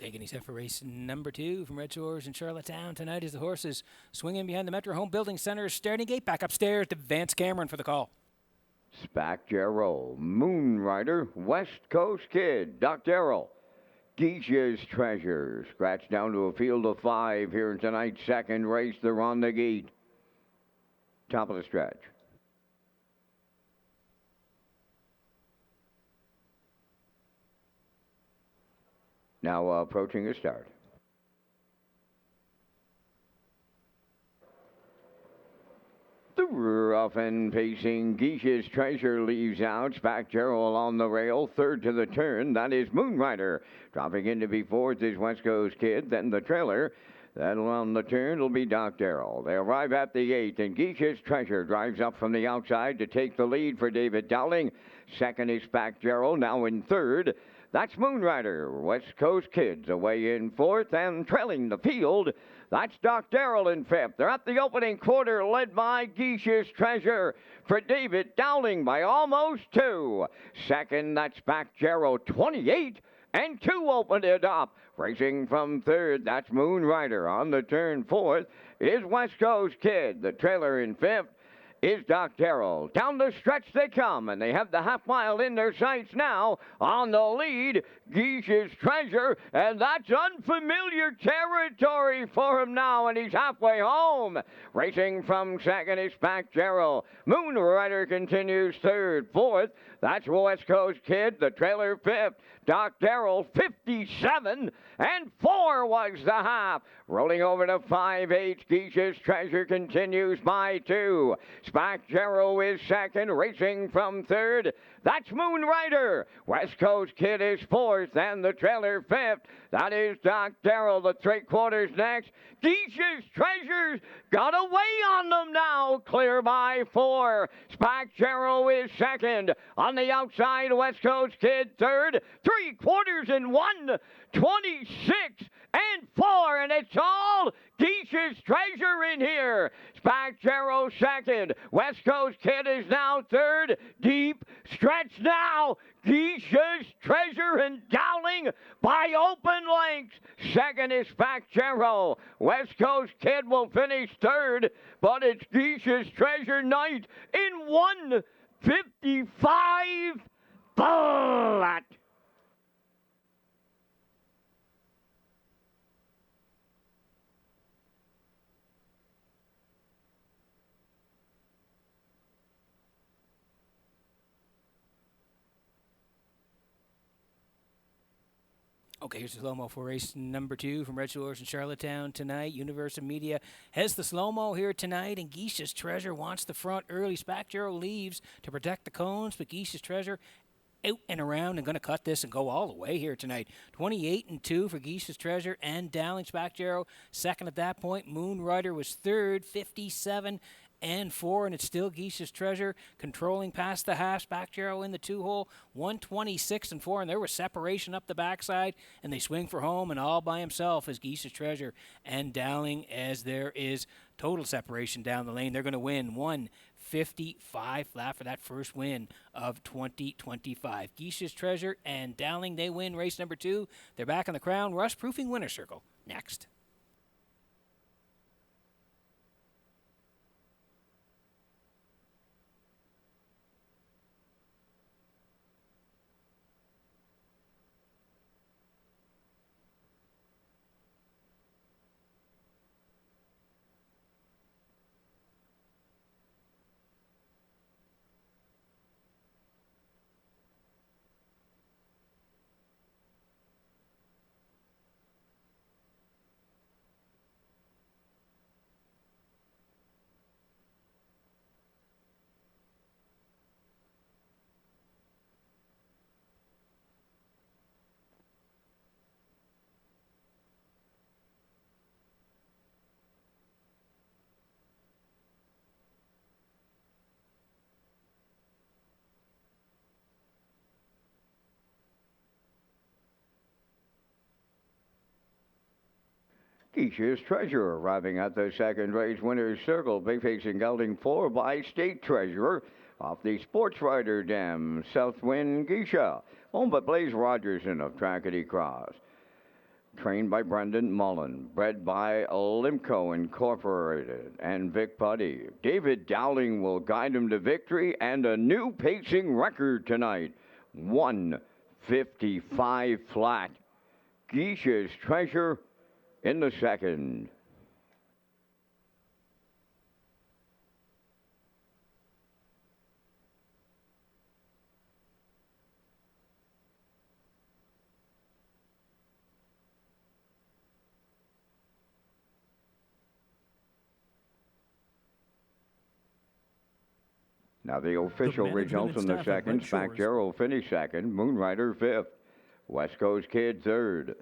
Okay, getting set for race number 2 from Red Shores in Charlottetown tonight as the horses swinging behind the Metro Home Building Center starting gate. Back upstairs to Vance Cameron for the call. Spack Jarrow, Moonrider, West Coast Kid, Doc Darrell, Geisha's Treasure. Scratch down to a field of 5 here in tonight's second race. They're on the gate. Top of the stretch. Now approaching a start. The rough and pacing Geisha's Treasure leaves out. Spack Jarrow on the rail, third to the turn. That is Moonrider. Dropping in to be fourth is West Coast Kid. Then the trailer. Then on the turn will be Doc Darrell. They arrive at the 8th, and Geisha's Treasure drives up from the outside to take the lead for David Dowling. Second is Spack Jarrow, now in third. That's Moonrider. West Coast Kids away in fourth and trailing the field. That's Doc Darrell in fifth. They're at the opening quarter, led by Geisha's Treasure for David Dowling by almost 2. Second, that's Spack Jarrow, 28. And 2 opened it up. Racing from third, that's Moonrider. On the turn, fourth is West Coast Kid. The trailer in fifth is Doc Darrell. Down the stretch they come, and they have the half mile in their sights now. On the lead, Geisha's Treasure, and that's unfamiliar territory for him now, and he's halfway home. Racing from second is Spack Jarrow. Moonrider continues third. Fourth, that's West Coast Kid. The trailer fifth. Doc Darrell, 57, and 4 was the half. Rolling over to 5-8, Geisha's Treasure continues by 2. Spack Jarrow is second, racing from third. That's Moonrider. West Coast Kid is fourth, and the trailer fifth. That is Doc Darrell, the 3/4 next. Geisha's Treasures got away on them now, clear by 4. Spack Jarrow is second. On the outside, West Coast Kid third. 3/4 and 1, 26 and 4, and it's all Geisha's Treasure in here. Spack Jarrow second. West Coast Kid is now third. Deep stretch now. Geisha's Treasure and Dowling by open lengths. Second is Spack Jarrow. West Coast Kid will finish third, but it's Geisha's Treasure night in 1:55 flat. Okay, here's the slow-mo for race number 2 from Red Shores in Charlottetown tonight. Universal Media has the slow-mo here tonight, and Geisha's Treasure wants the front early. Spack Jarrow leaves to protect the cones, but Geisha's Treasure out and around and going to cut this and go all the way here tonight. 28 and 2 for Geisha's Treasure and Dowling. Spack Jarrow second at that point. Moonrider was third, 57 and 4, and it's still Geisha's Treasure controlling past the half. Spack Jarrow in the 2-hole, 126 and 4, and there was separation up the backside, and they swing for home, and all by himself is Geisha's Treasure and Dowling, as there is total separation down the lane. They're going to win 1:55 flat for that first win of 2025. Geisha's Treasure and Dowling, they win race number 2. They're back on the Crown Rust Proofing Winner Circle next. Geisha's Treasure arriving at the second race winner's circle. Big facing gelding 4 by State Treasurer off the Sports Rider Dam. Southwind Geisha. Owned by Blaze Rogerson of Trackety Cross. Trained by Brendan Mullen, bred by Limco Incorporated and Vic Putty. David Dowling will guide him to victory and a new pacing record tonight. 155 flat. Geisha's Treasure in the second. Now the official results in the second. Spack Gerald finished second. Moonrider fifth. West Coast Kid third.